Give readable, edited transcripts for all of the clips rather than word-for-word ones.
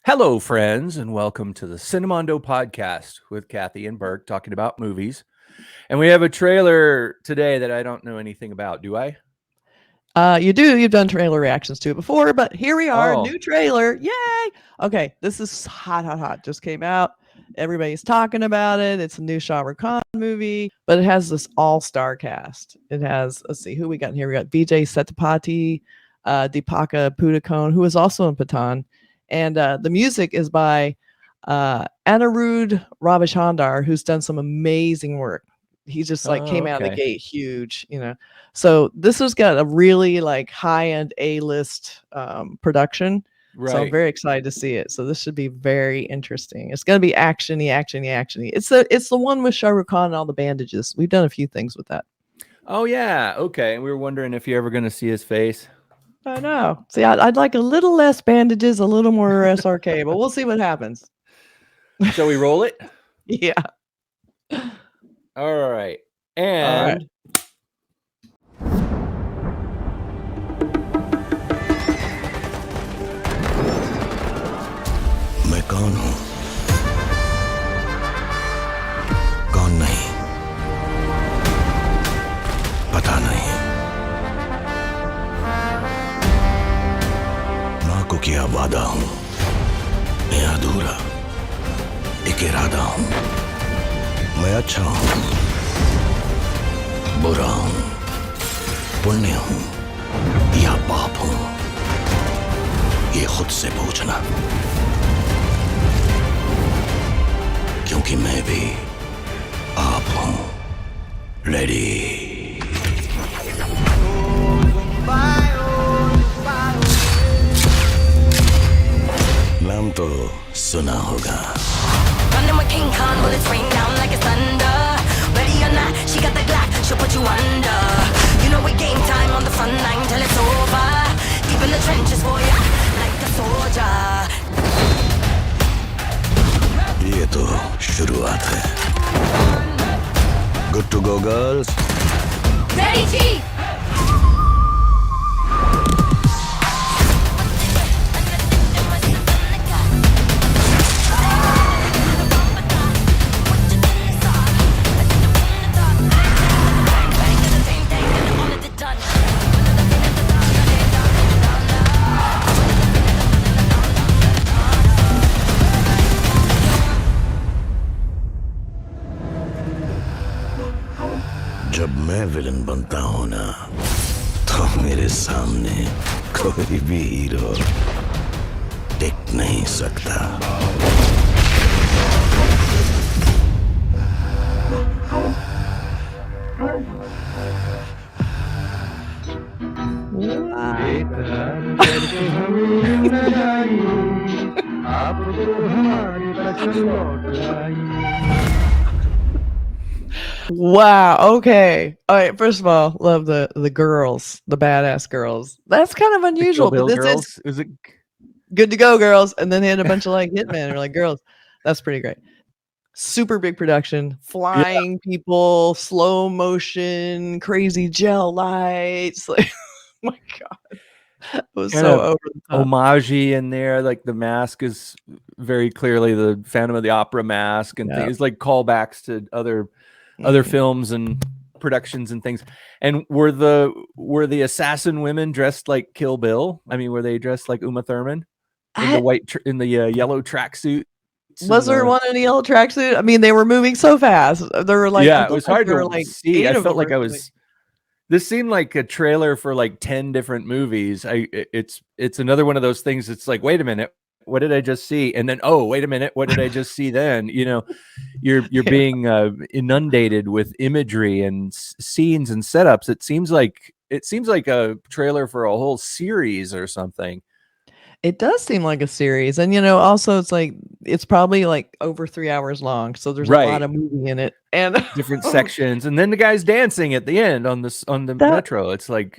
Hello, friends, and welcome to the Cinemondo podcast with Kathy and Burk talking about movies. And we have a trailer today that I don't know anything about. Do I? You do. You've done trailer reactions to it before, but here we are, Oh. new trailer. Yay! Okay, this is hot. Just came out. Everybody's talking about it. It's a new Shah Rukh Khan movie, but it has this all-star cast. It has, let's see, who we got in here. We got Vijay Sethupathi, Deepika Kone, who is also in Pathan. And the music is by Anirudh Ravichander, who's done some amazing work. He just came out of the gate huge, So this has got a really high-end A-list production. Right. So I'm very excited to see it. So this should be very interesting. It's gonna be actiony. It's the one with Shah Rukh Khan and all the bandages. We've done a few things with that. Oh yeah, okay. And we were wondering if you're ever going to see his face. I know. See, I'd like a little less bandages, a little more SRK, but we'll see what happens. Shall we roll it? Yeah. All right. And मैं कौन हूं कौन नहीं पता नहीं मां को किया वादा हूं मैं अधूरा एक इरादा हूं मैं अच्छा हूं बुरा हूं पुण्य हूं या पाप हूं ये खुद से पूछना क्योंकि मैं भी आप हूं रेडी नाम तो सुना होगा Running with King Khan, bullets rain down like it's thunder. Ready or not, she got the Glock, she'll put you under. You know we game time on the front line till it's over. Deep in the trenches for ya, like a soldier. ये तो शुरुआत है Good to go, girls. Ready, Chief! जब मैं villain बनता हूं ना तो मेरे सामने कोई भी हीरो टिक नहीं सकता Wow. Okay. All right. First of all, love the girls, the badass girls. That's kind of unusual. Bill But this girls? is Is it? good to go, girls. And then they had a bunch of hitmen or girls. That's pretty great. Super big production, flying people, slow motion, crazy gel lights. Like, oh my god, it was Kind so of over the top. Homage in there, like the mask is very clearly the Phantom of the Opera mask, and Yeah. things like callbacks to other films and productions and things. And were the assassin women dressed like Kill Bill? I mean, were they dressed like Uma Thurman in the white in the yellow tracksuit? Was there one in a yellow tracksuit? I mean, they were moving so fast. There were yeah, I it was felt hard there to were, see. 8 I of felt them like or I was. This seemed like a trailer for like 10 different movies. It's another one of those things. It's like, wait a minute, what did I just see? And then, oh, wait a minute, what did I just see then? You know, you're being inundated with imagery and scenes and setups. It seems like a trailer for a whole series or something. It does seem like a series, and also it's probably over 3 hours long, so there's a lot of movie in it and different sections, and then the guy's dancing at the end on the metro. It's like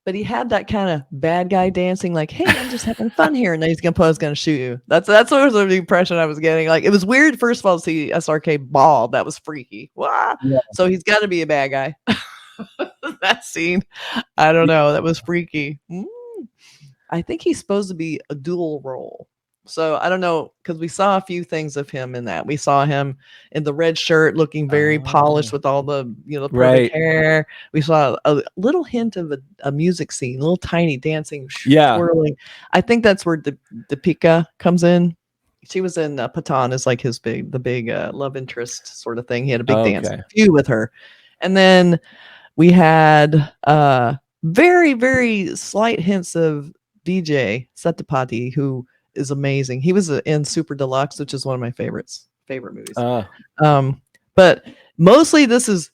but he had that kind of bad guy dancing, like, "Hey, I'm just having fun here," and then he's gonna shoot you. That's sort of the impression I was getting. Like, it was weird, first of all, to see SRK bald. That was freaky. Wah! Yeah. So he's got to be a bad guy. That scene, I don't know. That was freaky. I think he's supposed to be a dual role. So I don't know, because we saw a few things of him in that. We saw him in the red shirt looking very polished with all the, the perfect hair. We saw a little hint of a music scene, a little tiny dancing, swirling. I think that's where Deepika comes in. She was in Patan as like the big love interest sort of thing. He had a big dance feud with her. And then we had very, very slight hints of Vijay Sethupathi, who is amazing. He was in Super Deluxe, which is one of my favorite movies. But mostly this is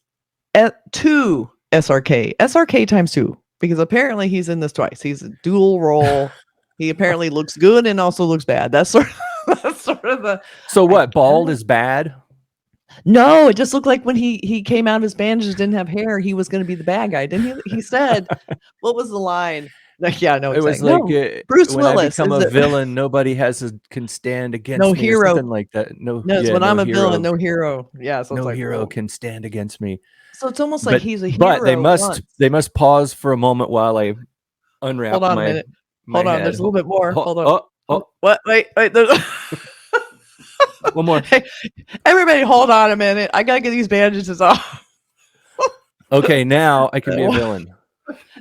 two SRK times 2, because apparently he's in this twice. He's a dual role. He apparently looks good and also looks bad. That's sort of the. So what? Bald is bad? No, it just looked like when he came out of his bandages, didn't have hair, he was going to be the bad guy, didn't he? He said, "What was the line?" Like, yeah, no, it was like no, Bruce when Willis. I become a villain, nobody can stand against no me. hero, something like that. No, when I'm a villain, no hero. Yeah, so no it's like, hero can stand against me. So it's almost like he's a hero. But they must pause for a moment while I unwrap. Hold on a minute. Hold on. There's a little bit more. Hold on. Oh, what? Wait. There's one more. Hey, everybody, hold on a minute. I gotta get these bandages off. Okay, now I can be a villain.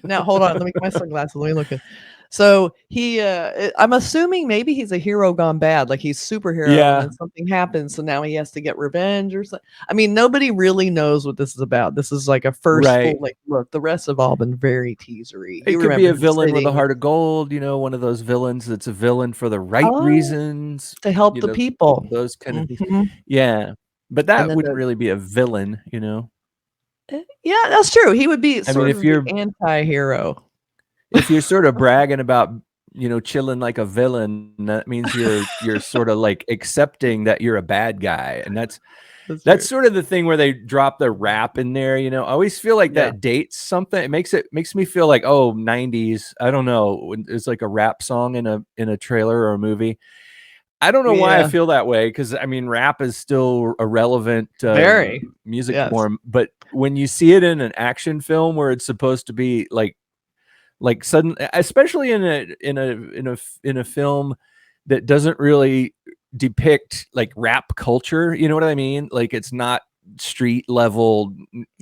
Now hold on. Let me get my sunglasses. Let me look at. So he, I'm assuming maybe he's a hero gone bad, like he's superhero, and then something happens, so now he has to get revenge or something. I mean, nobody really knows what this is about. This is like a first full, like, look. The rest have all been very teasery. It could be a villain with a heart of gold, one of those villains that's a villain for the right reasons to help the people. Those kind of things. Yeah, but that wouldn't really be a villain, Yeah, that's true. He would be. If you're anti-hero. If you're sort of bragging about, chilling like a villain, that means you're sort of like accepting that you're a bad guy. And that's sort of the thing where they drop the rap in there. I always feel like that dates something. It makes me feel like, 90s. I don't know. It's like a rap song in a trailer or a movie. I don't know why I feel that way, because rap is still a relevant music form. But when you see it in an action film where it's supposed to be like sudden, especially in a film that doesn't really depict like rap culture, you know what I mean? Like, it's not street level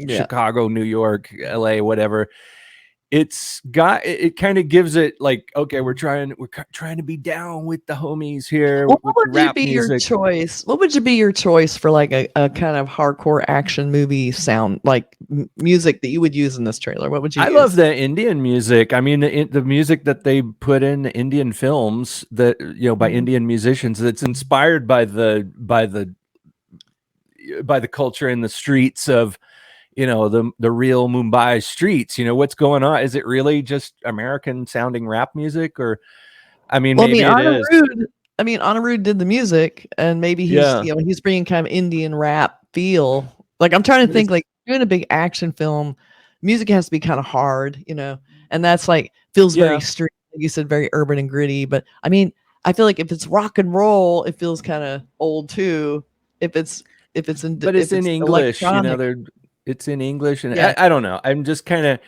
Chicago, New York, LA, whatever. It kind of gives it like, okay, we're trying to be down with the homies here. What would be your choice? What would be your choice for like a kind of hardcore action movie sound, like music that you would use in this trailer? What would you use? Love the Indian music. I mean, the music that they put in Indian films that, by Indian musicians, that's inspired by the culture in the streets of, the real Mumbai streets. What's going on? Is it really just American sounding rap music? Or, maybe it is. Anirudh did the music, and maybe he's bringing kind of Indian rap feel. Like, I'm trying to think, like, doing a big action film, music has to be kind of hard, and that's like, feels very street, like you said, very urban and gritty. But I feel like if it's rock and roll, it feels kind of old too. But it's in English, it's in English, and I don't know. I'm just kind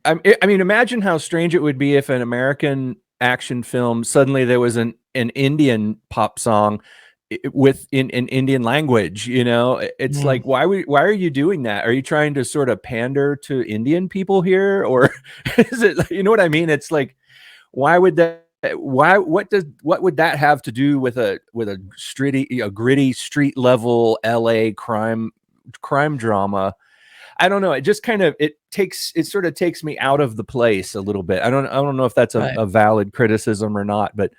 of, imagine how strange it would be if an American action film suddenly there was an Indian pop song with in Indian language. It's like, why are you doing that? Are you trying to sort of pander to Indian people here, or is it? You know what I mean? It's like, why would that? What would that have to do with a gritty street level LA crime drama? I don't know. It just kind of sort of takes me out of the place a little bit. I don't know if that's a valid criticism or not, but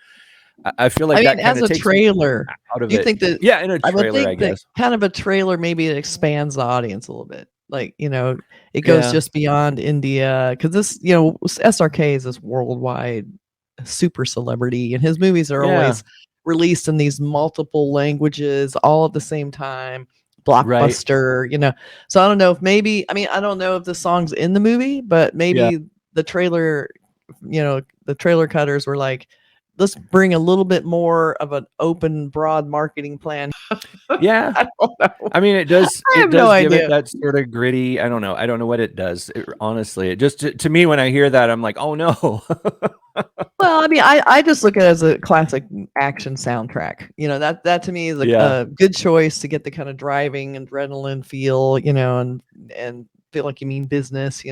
I feel like that as a trailer out of you think that in a trailer, I would think I guess that kind of a trailer, maybe it expands the audience a little bit. Like, it goes just beyond India, because this, SRK is this worldwide super celebrity, and his movies are always released in these multiple languages all at the same time. Blockbuster, so I don't know if I don't know if the song's in the movie, but maybe the trailer, the trailer cutters were like, let's bring a little bit more of an open, broad marketing plan. Yeah. I don't know. I mean, it does. I It have does no give idea. it that sort of gritty. I don't know. I don't know what it does. Honestly, it just to me when I hear that, I'm like, oh no. Well, I mean, I just look at it as a classic action soundtrack. That to me is a good choice to get the kind of driving adrenaline feel, and feel like you mean business.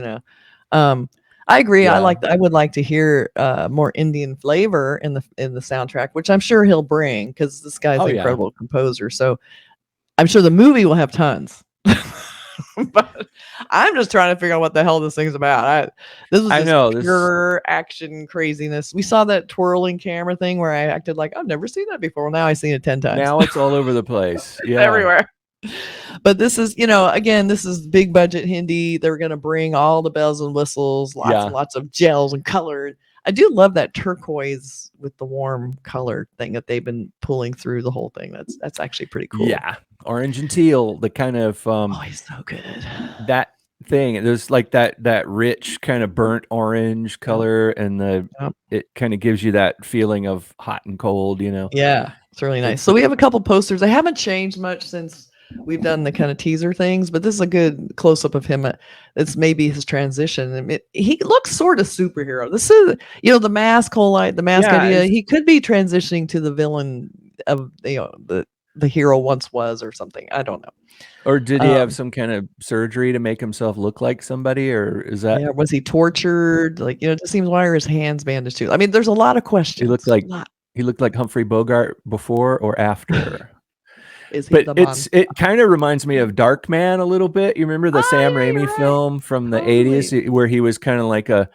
I agree. Yeah. I would like to hear more Indian flavor in the soundtrack, which I'm sure he'll bring because this guy's an incredible composer. So I'm sure the movie will have tons. But I'm just trying to figure out what the hell this thing's about. This was just pure action craziness. We saw that twirling camera thing where I acted like I've never seen that before. Well, now I've seen it 10 times. Now it's all over the place. Yeah, everywhere. But this is, again, this is big budget Hindi. They're going to bring all the bells and whistles, lots and lots of gels and color. I do love that turquoise with the warm color thing that they've been pulling through the whole thing. That's actually pretty cool. Yeah, orange and teal, the kind of he's so good. That thing. There's like that rich kind of burnt orange color, and it kind of gives you that feeling of hot and cold. Yeah, it's really nice. So we have a couple posters. They haven't changed much since we've done the kind of teaser things, but this is a good close-up of him. It's maybe his transition. He looks sort of superhero. This is, the mask idea. He could be transitioning to the villain of the hero once was, or something. I don't know. Or did he have some kind of surgery to make himself look like somebody, or is that? Yeah, was he tortured? Like, it just seems, why are his hands bandaged too? I mean, there's a lot of questions. He looked like Humphrey Bogart before or after. But it kind of reminds me of Darkman a little bit. You remember the Sam Raimi film from the 80s where he was kind of like a,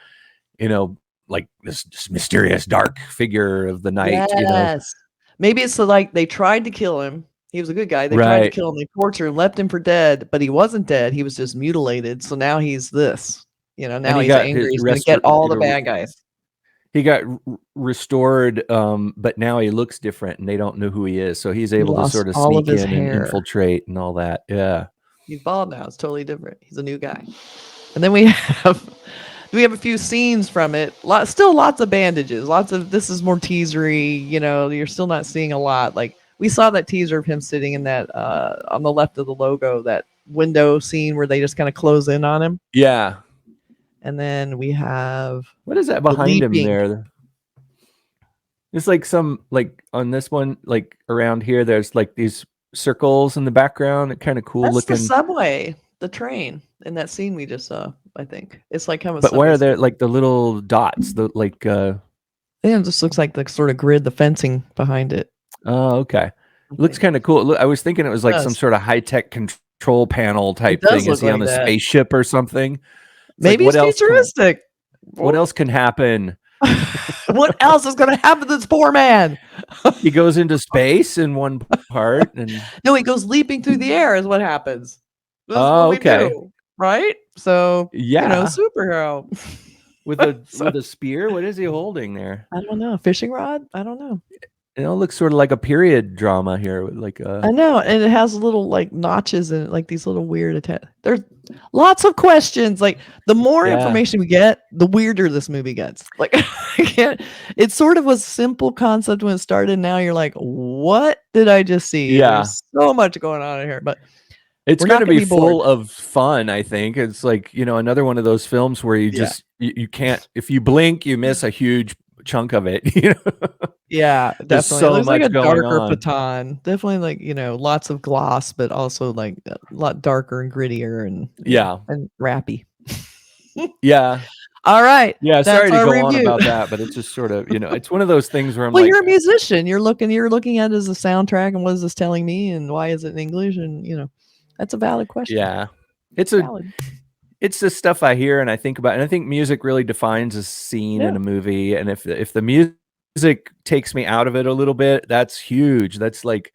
like this mysterious dark figure of the night. Yes. Maybe it's like they tried to kill him. He was a good guy. They tried to kill him. They tortured him, left him for dead, but he wasn't dead. He was just mutilated. So now he's this. Now he's angry. He's going to get all the bad guys. He got restored, but now he looks different, and they don't know who he is. So he's able to sort of sneak in and infiltrate and all that. Yeah, he's bald now. It's totally different. He's a new guy. And then we have a few scenes from it. Still lots of bandages. This is more teasery. You're still not seeing a lot. Like we saw that teaser of him sitting in that on the left of the logo, that window scene where they just kind of close in on him. Yeah. And then we have, what is that behind him there? It's like on this one, like around here, there's like these circles in the background. Kind of cool looking. That's the subway, the train in that scene we just saw. I think it's like kind of. But why are there like the little dots? It just looks like the sort of grid, the fencing behind it. Oh, okay. Looks kind of cool. I was thinking it was like some sort of high tech control panel type thing. Is he on a spaceship or something? Maybe it's futuristic. What else can happen? What else is going to happen to this poor man? He goes into space in one part, and no, he goes leaping through the air. Is what happens. Okay, right? So yeah, superhero with a spear. What is he holding there? I don't know. Fishing rod? I don't know. It all looks sort of like a period drama here, I know, and it has little like notches in it, like these little weird There's lots of questions. Like the more information we get, the weirder this movie gets. Like it sort of was simple concept when it started. Now you're like, what did I just see? Yeah, there's so much going on in here, but it's going to be full of fun. I think it's like another one of those films where you just you can't, if you blink, you miss a huge chunk of it. Yeah, definitely. So There's like a darker on. Patan. Definitely like, lots of gloss, but also like a lot darker and grittier and and rappy. Yeah. All right. Yeah, sorry to go on about that, but it's just sort of, it's one of those things where I'm well, you're a musician. You're looking at it as a soundtrack, and what is this telling me, and why is it in English? And that's a valid question. Yeah. It's the stuff I hear and I think about, and I think music really defines a scene in a movie. And if the music takes me out of it a little bit, that's huge. That's like,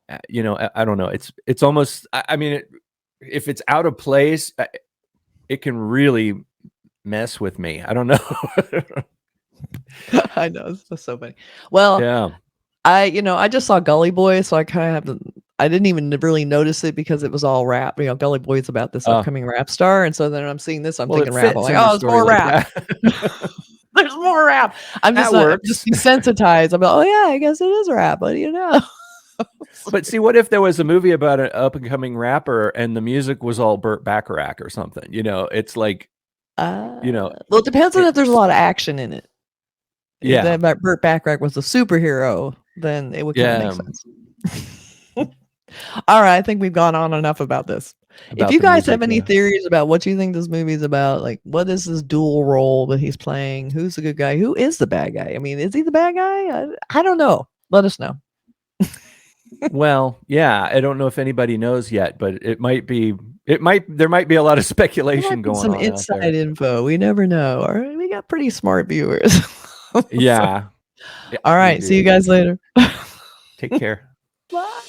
I don't know. It's almost, I mean, if it's out of place, it can really mess with me. I don't know. I know, it's so funny. Well, yeah. I just saw Gully Boy, so I kind of have I didn't even really notice it because it was all rap. You know, Gully Boy's about this upcoming rap star, and so then I'm seeing this, I'm Well, thinking it rap. I'm fits like, in the oh, it's story more like rap. that. There's more rap. I'm just, That I'm works. just desensitized. I'm like, oh yeah, I guess it is rap. What do you know? But see, what if there was a movie about an up and coming rapper and the music was all Burt Bacharach or something? You know, it's like, you know, Well, it depends on if there's a lot of action in it. yeah, If that Burt Bacharach was a superhero, then it would kind of make sense. All right, I think we've gone on enough about this. If you guys have any theories about what you think this movie's about, like what is this dual role that he's playing? Who's the good guy? Who is the bad guy? I mean, is he the bad guy? I don't know. Let us know. Well, yeah, I don't know if anybody knows yet, but there might be a lot of speculation going some on inside out there. info. We never know. All right, we got pretty smart viewers. Yeah. All right, see you guys later. Take care. Bye.